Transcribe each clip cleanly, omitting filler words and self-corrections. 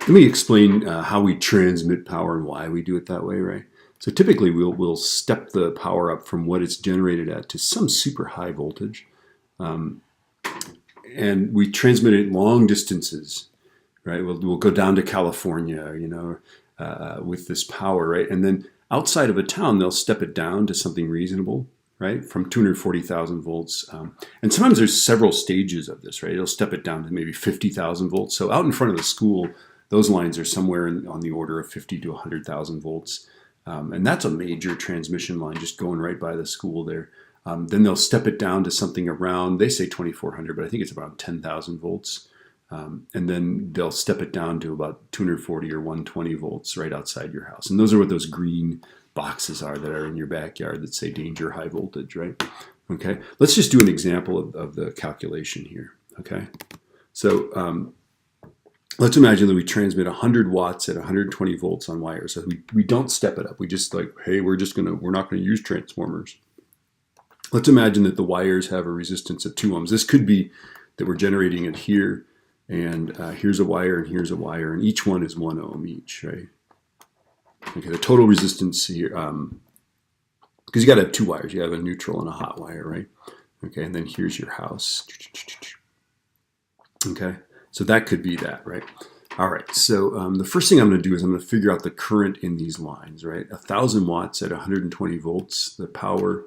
let me explain how we transmit power and why we do it that way, right? So typically we'll step the power up from what it's generated at to some super high voltage. And we transmit it long distances, right? We'll go down to California, with this power, right? And then outside of a town, they'll step it down to something reasonable, right? From 240,000 volts. And sometimes there's several stages of this, right? It'll step it down to maybe 50,000 volts. So out in front of the school, those lines are somewhere on the order of 50 to 100,000 volts. And that's a major transmission line just going right by the school there. Then they'll step it down to something around, they say 2,400, but I think it's around 10,000 volts. And then they'll step it down to about 240 or 120 volts right outside your house. And those are what those green boxes are that are in your backyard that say danger high voltage, right? Okay, let's just do an example of the calculation here, okay? So let's imagine that we transmit 100 watts at 120 volts on wires. So we don't step it up. We just like, hey, we're not gonna use transformers. Let's imagine that the wires have a resistance of 2 ohms. This could be that we're generating it here, and here's a wire, and here's a wire, and each one is 1 ohm each, right? Okay, the total resistance here, because you got to have 2 wires. You have a neutral and a hot wire, right? Okay, and then here's your house. Okay, so that could be that, right? All right, so the first thing I'm going to do is I'm going to figure out the current in these lines, right? 1,000 watts at 120 volts, the power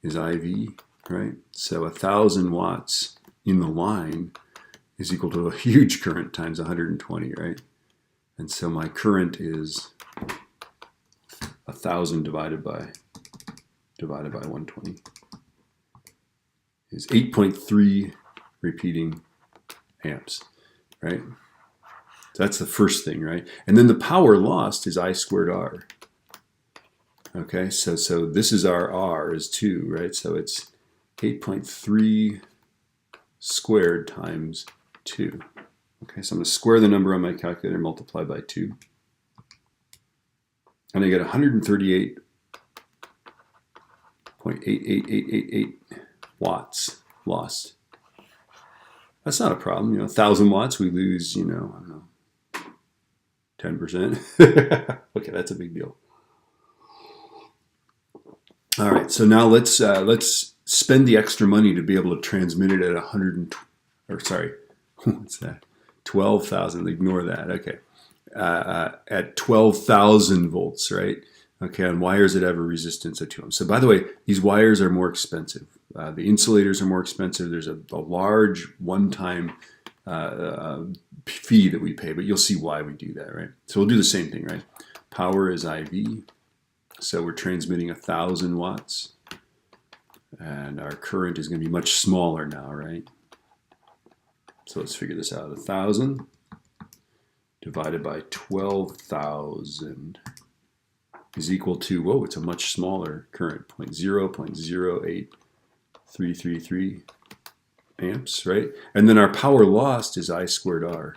is IV, right? So 1,000 watts in the line is equal to a huge current times 120, right? And so my current is 1,000 divided by 120 is 8.3 repeating amps, right? So that's the first thing, right? And then the power lost is I squared R. Okay, so this is our R is 2, right? So it's 8.3 squared times 2. Okay, so I'm going to square the number on my calculator, multiply by 2. And I get 138.88888 watts lost. That's not a problem. 1,000 watts, we lose, I don't know, 10%. Okay, that's a big deal. All right, so now let's spend the extra money to be able to transmit it at 12,000. Ignore that. Okay, at 12,000 volts, right? Okay, on wires that have a resistance of 2 ohms. So by the way, these wires are more expensive. The insulators are more expensive. There's a large one-time fee that we pay, but you'll see why we do that, right? So we'll do the same thing, right? Power is IV. So we're transmitting 1,000 watts, and our current is going to be much smaller now, right? So let's figure this out. 1,000 divided by 12,000 is equal to, whoa, it's a much smaller current, 0.08333 amps, right? And then our power lost is I squared R.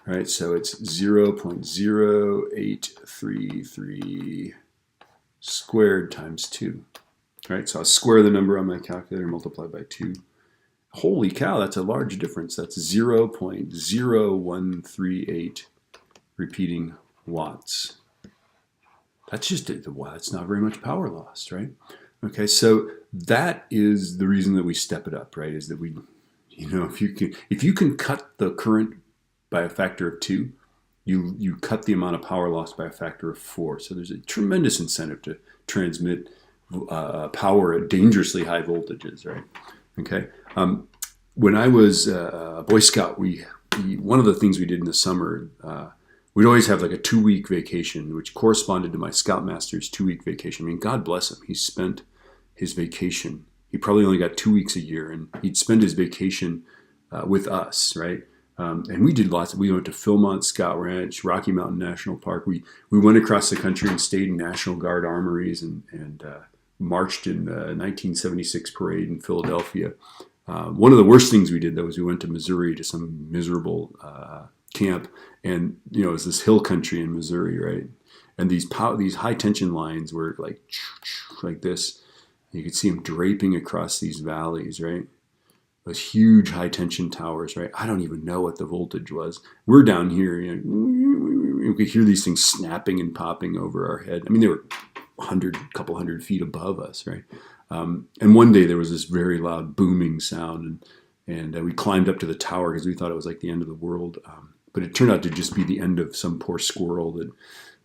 Right, so it's 0.0833 squared times 2. Right, so I'll square the number on my calculator, multiply by 2. Holy cow, that's a large difference. That's 0.0138 repeating watts. That's just it. Wow, it's not very much power lost, right? Okay, so that is the reason that we step it up, right? Is that we, if you can cut the current by a factor of 2, you cut the amount of power lost by a factor of 4. So there's a tremendous incentive to transmit power at dangerously high voltages, right? Okay. When I was a Boy Scout, one of the things we did in the summer, we'd always have like a 2-week vacation, which corresponded to my Scoutmaster's 2-week vacation. I mean, God bless him. He spent his vacation. He probably only got 2 weeks a year, and he'd spend his vacation with us, right? And we did lots. We went to Philmont Scout Ranch, Rocky Mountain National Park. We went across the country and stayed in National Guard armories and marched in the 1976 parade in Philadelphia. One of the worst things we did, though, was we went to Missouri to some miserable camp, and it was this hill country in Missouri, right? And these high tension lines were like this. You could see them draping across these valleys, right? those huge high tension towers, right? I don't even know what the voltage was. We're down here, you know, we could hear these things snapping and popping over our head. I mean, they were couple hundred feet above us, right? And one day there was this very loud booming sound, and we climbed up to the tower because we thought it was like the end of the world. But it turned out to just be the end of some poor squirrel that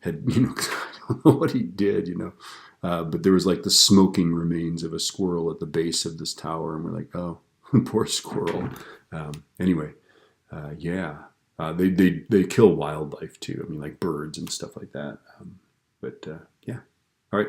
had, you know, I don't know what he did, you know. But there was like the smoking remains of a squirrel at the base of this tower, and we're like, oh, poor squirrel. Anyway, yeah, they kill wildlife too. I mean, like birds and stuff like that. But yeah, all right.